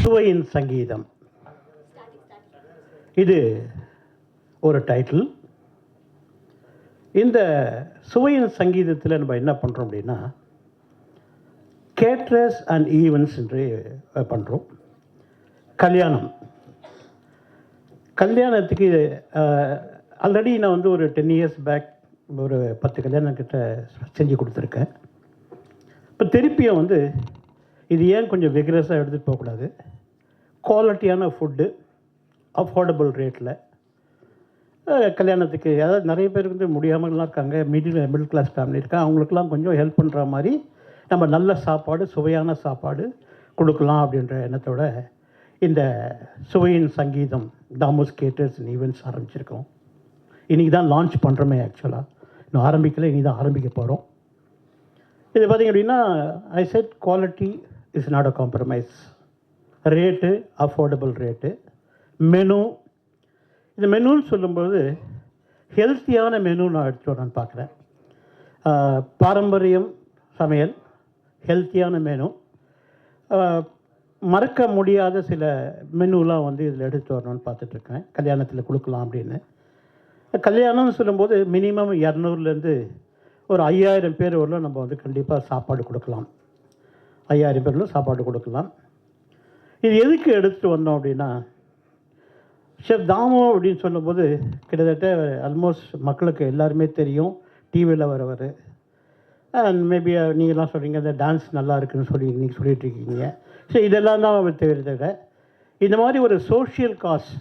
சுவையின் சங்கீதம் இது ஒரு டைட்டில். இந்த சுவையின் சங்கீதத்தில் நம்ம என்ன பண்ணுறோம் அப்படின்னா, கேட்ரஸ் அண்ட் ஈவெண்ட்ஸ் என்று பண்ணுறோம். கல்யாணத்துக்கு ஆல்ரெடி நான் வந்து ஒரு 10 years பேக் ஒரு 10 கல்யாணம் கிட்ட செஞ்சு கொடுத்துருக்கேன். இப்போ திருப்பியும் வந்து இது ஏன் கொஞ்சம் விகரஸாக எடுத்துகிட்டு போகக்கூடாது, குவாலிட்டியான ஃபுட்டு அஃபோர்டபுள் ரேட்டில் கல்யாணத்துக்கு, அதாவது நிறைய பேருக்கு வந்து முடியாமலாம் இருக்காங்க, மிடில் கிளாஸ் ஃபேமிலி இருக்காங்க, அவங்களுக்கெல்லாம் கொஞ்சம் ஹெல்ப் பண்ணுற மாதிரி நம்ம நல்ல சாப்பாடு, சுவையான சாப்பாடு கொடுக்கலாம் அப்படின்ற எண்ணத்தோட இந்த சுவையின் சங்கீதம் தாமோஸ் கேட்டர்ஸ் அண்ட் ஈவெண்ட்ஸ் ஆரம்பிச்சிருக்கோம். இன்றைக்கி தான் லான்ச் பண்ணுறோமே, ஆக்சுவலாக இன்னும் ஆரம்பிக்கல, இனி தான் ஆரம்பிக்க போகிறோம். இது பார்த்திங்க அப்படின்னா, ஐ set quality is not a compromise, rate affordable rate, menu. இந்த மெனுன்னு சொல்லும்போது ஹெல்த்தியான மெனு நான் எடுத்துகிட்டு பார்க்குறேன். பாரம்பரியம் சமையல், ஹெல்த்தியான மெனு, மறக்க முடியாத சில மெனுலாம் வந்து இதில் எடுத்து வரணும்னு பார்த்துட்ருக்கேன், கல்யாணத்தில் கொடுக்கலாம் அப்படின்னு. கல்யாணம்னு சொல்லும்போது மினிமம் 200லேருந்து ஒரு 5000 பேர் வரலும் நம்ம வந்து கண்டிப்பாக சாப்பாடு கொடுக்கலாம். 5000 பேரில் சாப்பாடு கொடுக்கலாம். இது எதுக்கு எடுத்துகிட்டு வந்தோம் அப்படின்னா, ஷெஃப் தாமோ அப்படின்னு சொல்லும்போது கிட்டத்தட்ட ஆல்மோஸ்ட் மக்களுக்கு எல்லாருமே தெரியும், டிவியில் வரவர். அண்ட் மேபி நீங்கள்லாம் சொல்கிறீங்க இந்த டான்ஸ் நல்லா இருக்குதுன்னு சொல்லி இன்றைக்கி சொல்லிகிட்ருக்கீங்க. ஸோ இதெல்லாம் தான் தவிர இந்த மாதிரி ஒரு சோஷியல் காஸ்,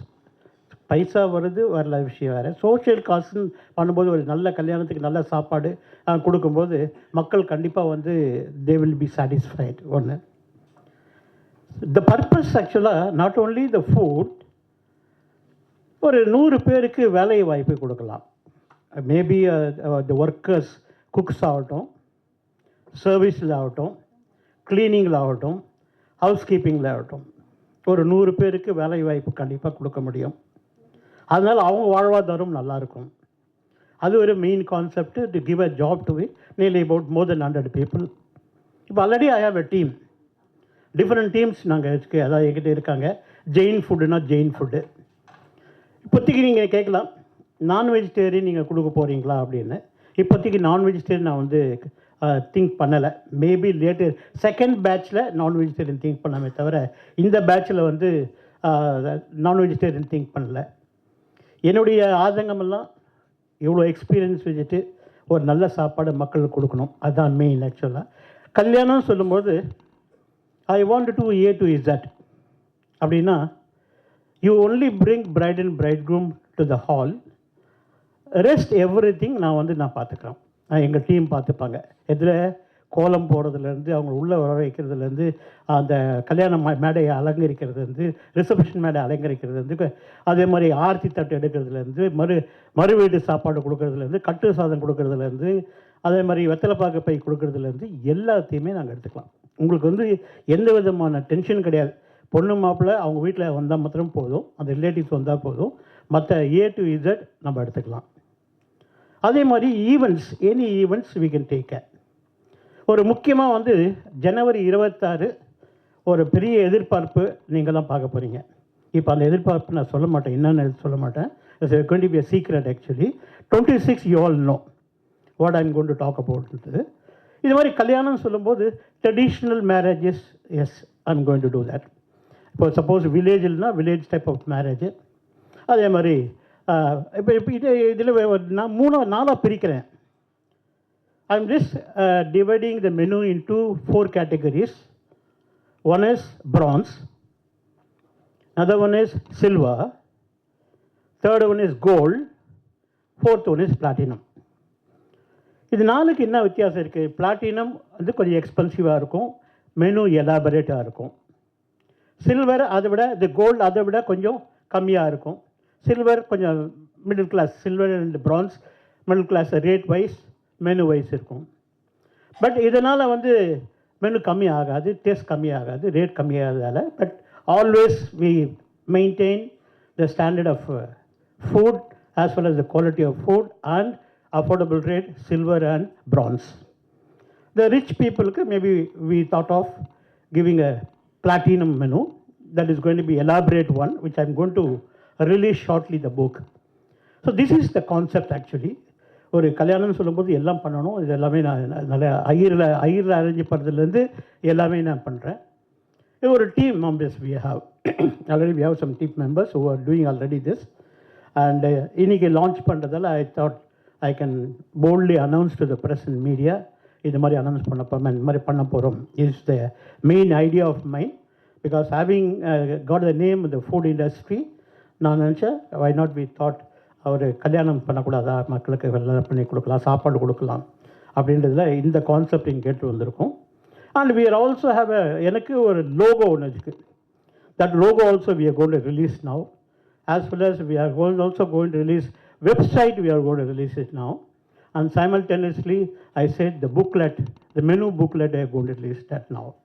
பைசா வருது வரல விஷயம் வேறு, சோஷியல் காசுன்னு பண்ணும்போது ஒரு நல்ல கல்யாணத்துக்கு நல்ல சாப்பாடு கொடுக்கும்போது மக்கள் கண்டிப்பாக வந்து தே வில் பி சாட்டிஸ்ஃபைட். ஒன்று, த பர்பஸ் ஆக்சுவலாக நாட் ஓன்லி த ஃபுட், ஒரு 100 பேருக்கு வேலை வாய்ப்பு கொடுக்கலாம். மேபி த ஒர்க்கர்ஸ், குக்ஸ் ஆகட்டும், சர்வீஸில் ஆகட்டும், க்ளீனிங்கில் ஆகட்டும், ஹவுஸ் கீப்பிங்கில் ஆகட்டும், ஒரு 100 பேருக்கு வேலை வாய்ப்பு கண்டிப்பாக கொடுக்க முடியும். அதனால் அவங்க வாழ்வாதாரம் நல்லாயிருக்கும். அது ஒரு main concept, to give a job to nearly about more than 100 people. இப்போ already I have a team, different teams நாங்கள் அதாவது எங்கிட்ட இருக்காங்க. ஜெயின் ஃபுட்டுனா ஜெயின் ஃபுட்டு. இப்போதைக்கு நீங்கள் கேட்கலாம், நான் வெஜிடேரியன் நீங்கள் கொடுக்க போகிறீங்களா அப்படின்னு. இப்போதைக்கு நான் வெஜிடேரியன் நான் வந்து திங்க் பண்ணலை. மேபி லேட்டர் செகண்ட் பேட்சில் நான் வெஜிடேரியன் திங்க் பண்ணாமே தவிர இந்த பேட்சில் வந்து நான் வெஜிடேரியன் திங்க் பண்ணலை. என்னுடைய ஆதங்கமெல்லாம் இவ்வளோ எக்ஸ்பீரியன்ஸ் வச்சுட்டு ஒரு நல்ல சாப்பாடு மக்களுக்கு கொடுக்கணும், அதுதான் மெயின். ஆக்சுவலாக கல்யாணம் சொல்லும்போது I want to A to Z அப்படின்னா, you only bring bride and bridegroom to the hall, rest everything நான் பார்த்துக்கிறேன். எங்கள் டீம் பார்த்துப்பாங்க. இதில் கோலம் போடுறதுலேருந்து, அவங்க உள்ளே வர வைக்கிறதுலேருந்து, அந்த கல்யாண மேடையை அலங்கரிக்கிறதுலேருந்து, ரிசப்ஷன் மேடை அலங்கரிக்கிறதுலேருந்து, அதே மாதிரி ஆர்த்தி தட்டு எடுக்கிறதுலேருந்து, மறு வீட்டு சாப்பாடு கொடுக்கறதுலேருந்து, கட்டு சாதம் கொடுக்கறதுலேருந்து, அதே மாதிரி வெத்தலைப்பாக்கு பை கொடுக்கறதுலேருந்து எல்லாத்தையுமே நாங்கள் எடுத்துக்கலாம். உங்களுக்கு வந்து எந்த விதமான டென்ஷன் கிடையாது. பொண்ணு மாப்பிள்ளை அவங்க வீட்டில் வந்தால் மாத்திரம் போதும், அந்த ரிலேட்டிவ்ஸ் வந்தால் போதும், மற்ற ஏ டு இசட் நம்ம எடுத்துக்கலாம். அதே மாதிரி events, any events we can take care. ஒரு முக்கியமாக வந்து ஜனவரி 26 ஒரு பெரிய எதிர்பார்ப்பு நீங்கள்லாம் பார்க்க போகிறீங்க. இப்போ அந்த எதிர்பார்ப்பு நான் சொல்ல மாட்டேன், என்னென்னு சொல்ல மாட்டேன். It's going to be a secret actually. 26 you all know what I'm going to talk about. இது மாதிரி கல்யாணம் சொல்லும்போது traditional marriages, yes I'm going to do that. இப்போ சப்போஸ் வில்லேஜில்னா வில்லேஜ் டைப் ஆஃப் மேரேஜ். அதே மாதிரி இப்போ இதில் நான் 4 பிரிக்கிறேன். I am just dividing the menu into 4 categories. One is bronze, another one is silver, third one is gold, fourth one is platinum. இது 4க்கு என்ன வித்தியாசம் இருக்குது? பிளாட்டினம் வந்து கொஞ்சம் எக்ஸ்பென்சிவாக இருக்கும், மெனு எலாபரேட்டாக இருக்கும். சில்வர் அதை விட, இந்த கோல்டு அதை விட கொஞ்சம் கம்மியாக இருக்கும். சில்வர் கொஞ்சம் middle class, silver and bronze middle class rate wise, menu wise இருக்கும். பட் இதனால் வந்து மெனு கம்மி ஆகாது, டேஸ்ட் கம்மி ஆகாது, ரேட் கம்மியாகாதால். But always we maintain the standard of food as well as the quality of food and affordable rate, silver and bronze. The rich people, maybe we thought of giving a platinum menu. that is going to be elaborate one, which I'm going to release shortly the book. So this is the concept actually. ஒரு கல்யாணம்னு சொல்லும்போது எல்லாம் பண்ணணும், இது எல்லாமே நான் நல்ல ஐயரில் arrange பண்ணுறதுலேருந்து எல்லாமே நான் பண்ணுறேன். ஒரு team members we have already we have some team members who are doing already this, and இன்னைக்கு லான்ச் பண்ணுறதால I thought I can boldly announce to the press and media, இது மாதிரி அனௌன்ஸ் பண்ண போகிறோம், இந்த மாதிரி பண்ண போகிறோம் is the main idea of mind. Because having got the name இந்த ஃபுட் இண்டஸ்ட்ரி, நான் நினச்சேன் வை நாட் வி தாட் அவர் கல்யாணம் பண்ணக்கூடாதா, மக்களுக்கு வெள்ளம் பண்ணி கொடுக்கலாம், சாப்பாடு கொடுக்கலாம் அப்படின்றதுல இந்த கான்செப்ட் இங்கே கேட்டு வந்திருக்கோம். And we are also have எனக்கு ஒரு லோகோ ஒன்று இருக்குது. That logo also we are going to release now, as well as we are also going to release website, we are going to release it now, and simultaneously I said the booklet, the menu booklet, I am going to release that now.